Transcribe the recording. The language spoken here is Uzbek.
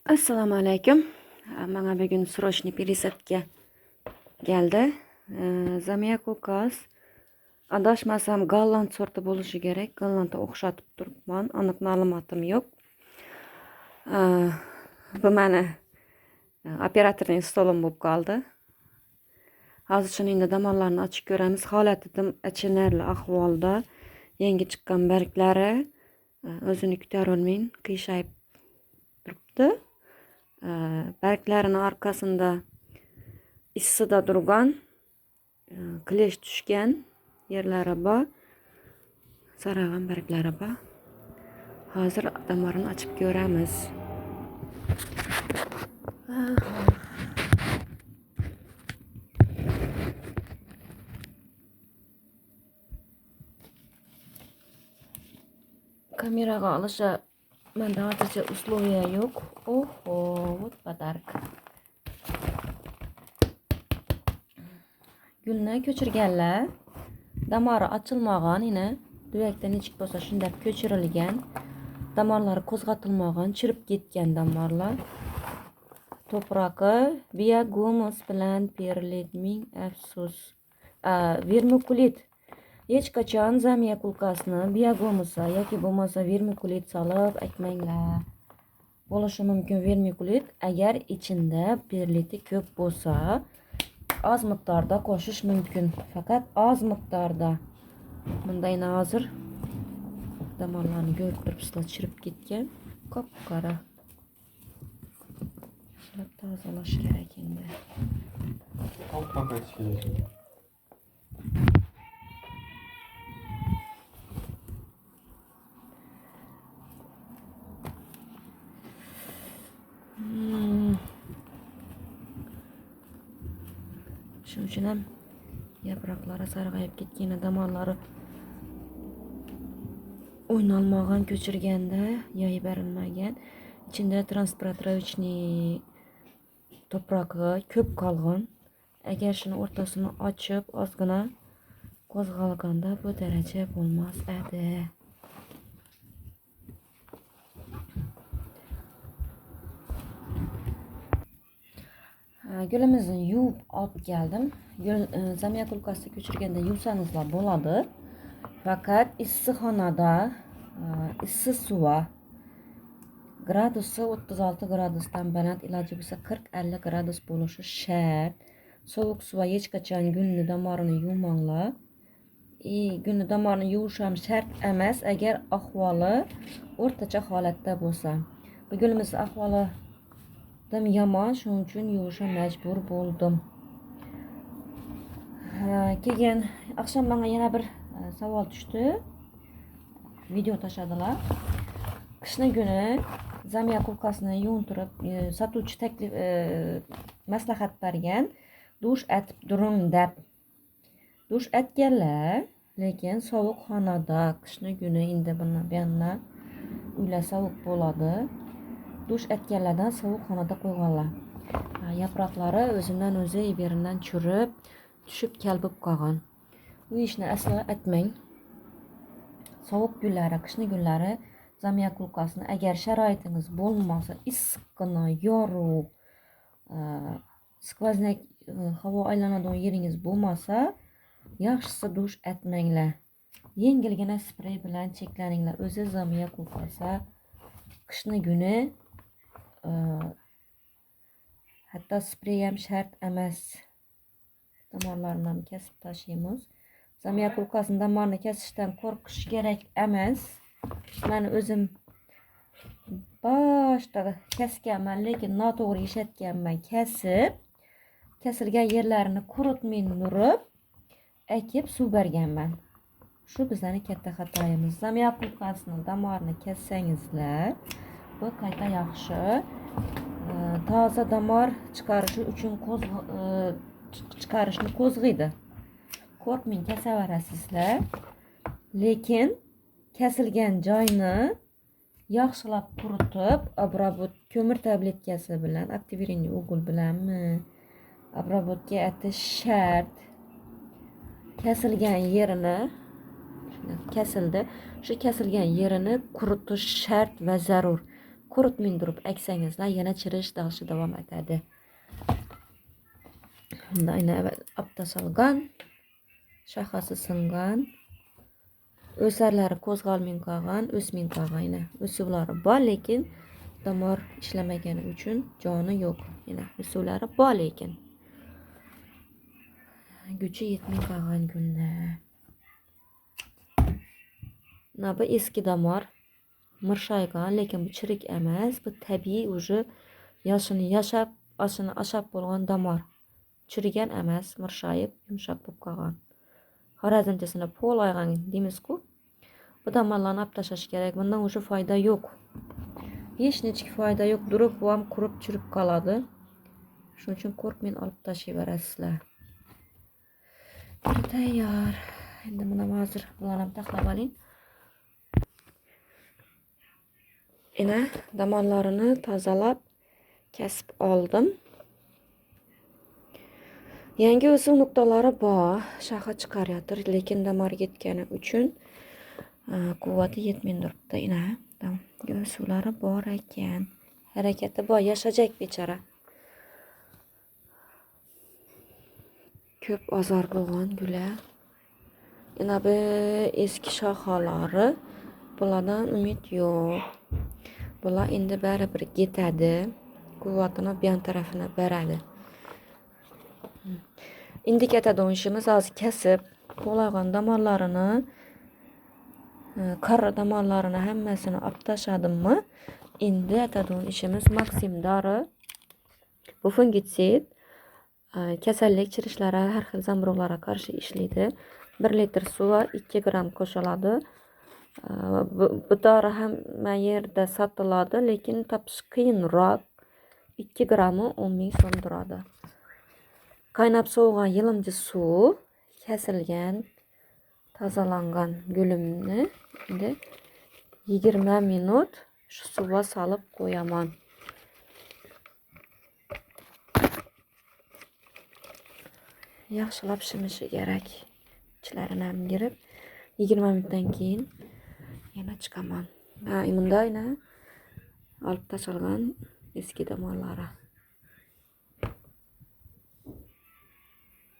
Assalomu alaykum. Menga bugun срочный пересадка keldi. Zamyak ukas. Adashmasam golland sorti bo'lishi kerak. Gollandga o'xshatib turibman. Aniq ma'lumotim yo'q. Bu meni operatorning stolim bo'lib qoldi. Hozir shuni endi damonlarni ochib ko'ramiz. Holati achinarli ahvolda. Yangi chiqqan barglari o'zini ko'tarolmay qiyshayib turibdi. Barglarini orqasida issida turgan qilich tushgan yerlari bor, sarg'aygan barglari bor. Hozir damorini ochib ko'ramiz. Kameraga olisha menda hozircha условия yo'q. Oho, вот подарок. Gulni ko'chirganlar, damori ochilmagan, yana duyakdan nechik bo'lsa shunday ko'chirilgan, damarlari qo'zg'atilmagan, chirib ketgan damarlar. To'prog'i biogomus bilan beriladi, ming afsus. Vermikulit. Hech qachon zamyak ulqasini biogomusa yoki bo'lmasa vermikulit solib ekmanglar. Bo'lishi mumkin vermikulit agar ichida perliti ko'p bo'lsa, oz miqdorda qo'shish mumkin. Faqat oz miqdorda. Bunday hozir damarlarni ko'rib turibsizlar, chirib ketgan, qop-qora. Tozalash kerak endi. Shuning uchun ham yaproqlari sarg'ayib ketgan, damonlari o'ynalmagan, ko'chirganda yoyib berilmagan, ichida transportировочный to'prog'i ko'p qolgan. Agar shuni o'rtasini ochib ozgina qo'zg'alganda bu daraja bo'lmas edi. Gulimizni yuvib olib keldim. Gul zamyak ulqasida ko'chirganda yuvsanizlar bo'ladi. Faqat issiqxonada issiq suv gradusi 36 gradusdan baland, iloji bo'lsa 40-50 gradus bo'lishi shart. Sovuq suv hech qachon gulni damorini yuvmanglar. Gulni damorini yuvish ham shart emas agar ahvoli o'rtacha holatda bo'lsa. Bu gulimiz ahvoli yomon, shuning uchun yuvishga majbur bo'ldim. Keyin oqshom menga yana bir savol tushdi. Video tashladilar. Qishni kuni zamyak ulqasini yuvintirib, sotuvchi taklif maslahat bergan, dush etib turing deb. Dush etganlar, lekin sovuq xonada qishni kuni endi buni uylar sovuq bo'ladi. Dush etganlardan sovuq xonada qo'yganlar. Yaproqlari o'zidan o'zi yeridan chirib, tushib kalbib qolgan. Bu ishni aslo etmang. Sovuq kunlari, qishni kunlari zamyak ulqasini agar sharoitingiz bo'lmasa, issiqqina, yorug', skvoznak havo aylanadigan yeringiz bo'lmasa, yaxshisi dush etmanglar. Yengilgina sprey bilan cheklaninglar. O'zi zamyak ulqasi qishni kuni hatto sprey ham shart emas. Damarlarni kesib tashlaymiz. Zamyak ulqasini damarni kesishdan qo'rqish kerak emas. Men o'zim boshda kesganman, lekin noto'g'ri ishlatganman. Kesilgan yerlarini quritmay nurib, ekib suv berganman. Shu bizning katta xatoyimiz. Zamyak ulqasini damarni kessangizlar, bu qayta yaxshi. Toza damar chiqarishi uchun chiqarishni qo'zg'aydi. Qo'rqmang, kesaverasizlar. Lekin kesilgan joyni yaxshilab quritib, obrabot ko'mir tabletkasi bilan, aktiviriniy o'g'il bilanmi obrabotga etish shart. Kesilgan yerini kesildi. Shu kesilgan yerini quritish shart va zarur. quritmay turib eksangizlar yana chirish davom etadi. Bunda ayni olib tashalgan, shahasi singan, o'sarlari qo'zg'almay qolgan, o'smay qolgan. O'suvlari bor, lekin damor ishlamagani uchun joni yo'q. O'suvlari bor, lekin gücü yetmay qolgan gulni. Bu eski damor, mırşaygan, lekin bu chirik emas, bu tabiiy уже yoshini yashab, oshini ashab bo'lgan damor. Chirigan emas, mırşayib, yumshoq bo'lib qolgan. Xorazmchasini po'laygan deymiz-ku. Bu damarlarni olib tashlash kerak. Bundan уже foyda yo'q. Hech nechki foyda yo'q. Durib ham qurib chirib qoladi. Shuning uchun qo'rqmay olib tashlayverasizlar. Tayyor. Endi buni hozir bularni taxlab oling. Damarlarini tozalab kesib oldim. Yangi o'suv nuqtalari bor, shaha chiqaryotir, lekin damar ketgani uchun quvvati yetmay turibdi. O'suvlari bor ekan, harakati bor, yashajak bechora. Ko'p ozor bo'lgan gular. Bu eski shoxolari, bulardan umid yo'q. Bular endi baribir ketadi, quvvatini bu yon tarafini beradi. Endi ketadigan ishimiz hozir kesib, qo'lagan damarlarini, qora damarlarini hammasini olib tashladimmi? Endi etadigan ishimiz Maksim dori, bu fungitsid, kasallik chirishlari, har xil zamburug'larga qarshi ishlaydi. 1 litr suv 2 gram qo'shiladi. Bu dori hamma yerda sotiladi, lekin topish qiyinroq. 2 gramı 10 ming so'm turadi. Qaynab sovigan yılimchi suv, kesilgan, tozalangan gulimni endi 20 minut shu suvga solib qo'yaman. Yaxshilab shimishi kerak. Ichlarini ham girib 20 minutdan keyin yana chiqaman. Bunda olib tashalgan eski damarlari.